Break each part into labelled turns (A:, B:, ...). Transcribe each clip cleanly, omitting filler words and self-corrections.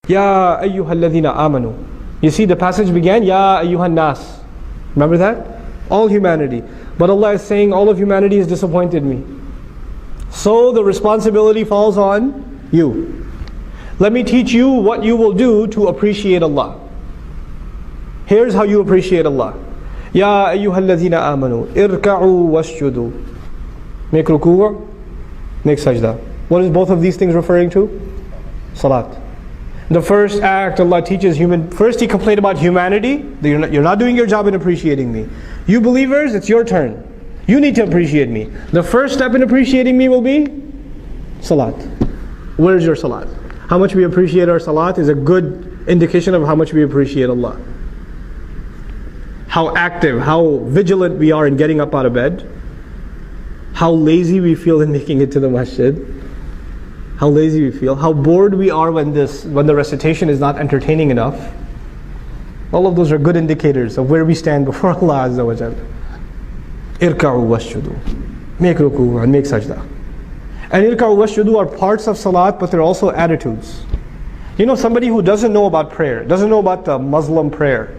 A: Ya ayyuhalladhina amanu. You see the passage began, Ya ayyuhan nas. Remember that? All humanity. But Allah is saying all of humanity has disappointed me. So the responsibility falls on you. Let me teach you what you will do to appreciate Allah. Here's how you appreciate Allah. Ya ayyuhalladhina amanu, irka'u wasjudu. Make ruku', make sajda. What is both of these things referring to? Salat. The first act Allah teaches first He complained about humanity, that you're not doing your job in appreciating me. You believers, it's your turn. You need to appreciate me. The first step in appreciating me will be salat. Where's your salat? How much we appreciate our salat is a good indication of how much we appreciate Allah. How active, how vigilant we are in getting up out of bed. How lazy we feel in making it to the masjid. How lazy we feel. How bored we are when the recitation is not entertaining enough. All of those are good indicators of where we stand before Allah Azza wa Jal. Irka'u wasjudu. Make ruku' and make sajda. And irka'u wasjudu are parts of salat, but they're also attitudes. You know, somebody who doesn't know about prayer, doesn't know about the Muslim prayer.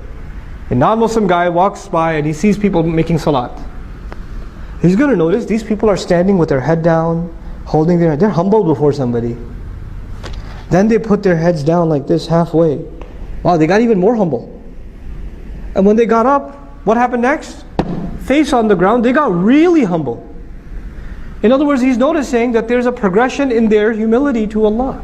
A: A non-Muslim guy walks by and he sees people making salat. He's going to notice these people are standing with their head down, holding their head. They're humble before somebody. Then they put their heads down like this halfway. Wow, they got even more humble. And when they got up, what happened next? Face on the ground, they got really humble. In other words, he's noticing that there's a progression in their humility to Allah,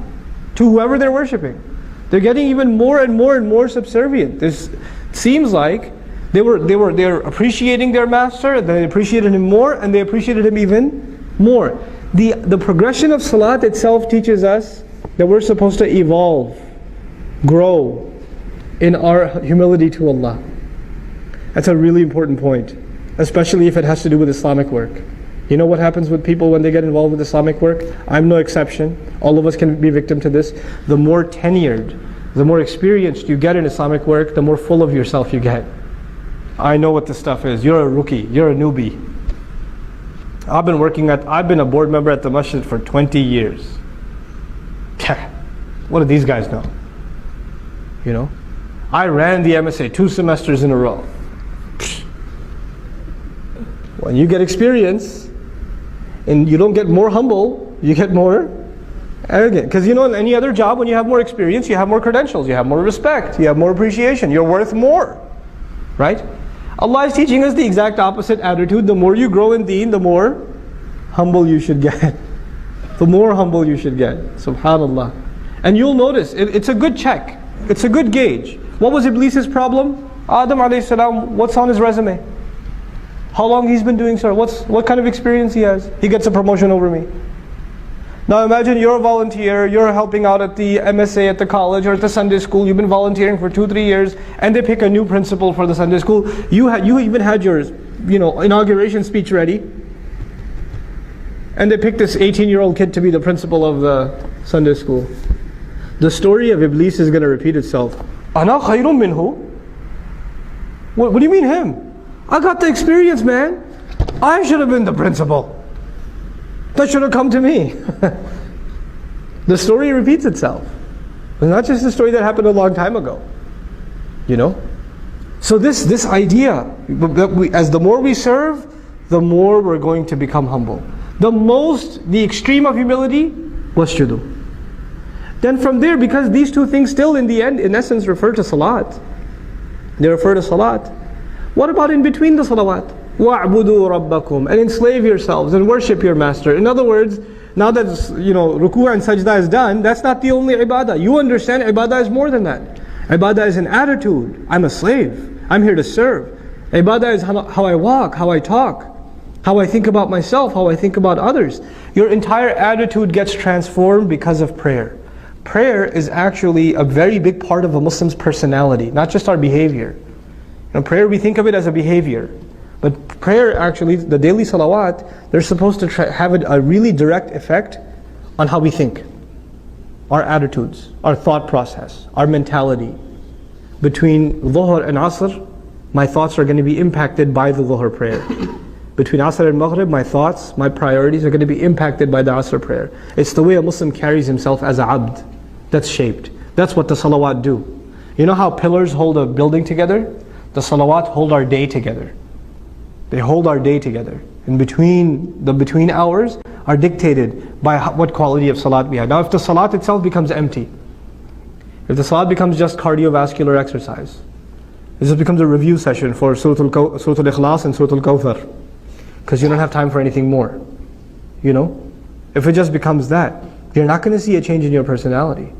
A: to whoever they're worshipping. They're getting even more and more and more subservient. This seems like they're appreciating their master, they appreciated him more, and they appreciated him even more. The progression of salat itself teaches us that we're supposed to evolve, grow in our humility to Allah. That's a really important point, especially if it has to do with Islamic work. You know what happens with people when they get involved with Islamic work? I'm no exception. All of us can be victim to this. The more tenured, the more experienced you get in Islamic work, the more full of yourself you get. I know what this stuff is. You're a rookie. You're a newbie. I've been a board member at the masjid for 20 years. What do these guys know? You know? I ran the MSA 2 semesters in a row. When you get experience, and you don't get more humble, you get more arrogant. Because you know, in any other job, when you have more experience, you have more credentials, you have more respect, you have more appreciation, you're worth more. Right? Allah is teaching us the exact opposite attitude. The more you grow in deen, the more humble you should get. The more humble you should get. Subhanallah. And you'll notice, it's a good check. It's a good gauge. What was Iblis's problem? Adam alayhi salam, what's on his resume? How long he's been doing, sir? What kind of experience he has? He gets a promotion over me. Now imagine you're a volunteer, you're helping out at the MSA at the college or at the Sunday school, you've been volunteering for 2-3 years, and they pick a new principal for the Sunday school. You even had your inauguration speech ready, and they pick this 18-year-old kid to be the principal of the Sunday school. The story of Iblis is going to repeat itself. Ana khayrun minhu? What do you mean him? I got the experience, man. I should have been the principal. That should have come to me. The story repeats itself. It's not just a story that happened a long time ago. You know? So this idea, as the more we serve, the more we're going to become humble. The extreme of humility, wasjudu. Then from there, because these two things still in the end, in essence, refer to salat. They refer to salat. What about in between the salawat? وَاعْبُدُوا رَبَّكُمْ, and enslave yourselves and worship your master. In other words, now that ruku' and sajda is done, that's not the only ibadah. You understand ibadah is more than that. Ibadah is an attitude. I'm a slave. I'm here to serve. Ibadah is how I walk, how I talk, how I think about myself, how I think about others. Your entire attitude gets transformed because of prayer. Prayer is actually a very big part of a Muslim's personality, not just our behavior. Prayer, we think of it as a behavior. But prayer actually, the daily salawat, they're supposed to have a really direct effect on how we think. Our attitudes, our thought process, our mentality. Between Dhuhr and Asr, my thoughts are going to be impacted by the Dhuhr prayer. Between Asr and Maghrib, my thoughts, my priorities are going to be impacted by the Asr prayer. It's the way a Muslim carries himself as a abd. That's shaped. That's what the salawat do. You know how pillars hold a building together? The salawat hold our day together. They hold our day together. In between, the between hours are dictated by what quality of salat we have. Now if the salat itself becomes empty, if the salat becomes just cardiovascular exercise, this just becomes a review session for Surah Al-Ikhlas and Surah Al-Kawthar, because you don't have time for anything more. You know? If it just becomes that, you're not going to see a change in your personality.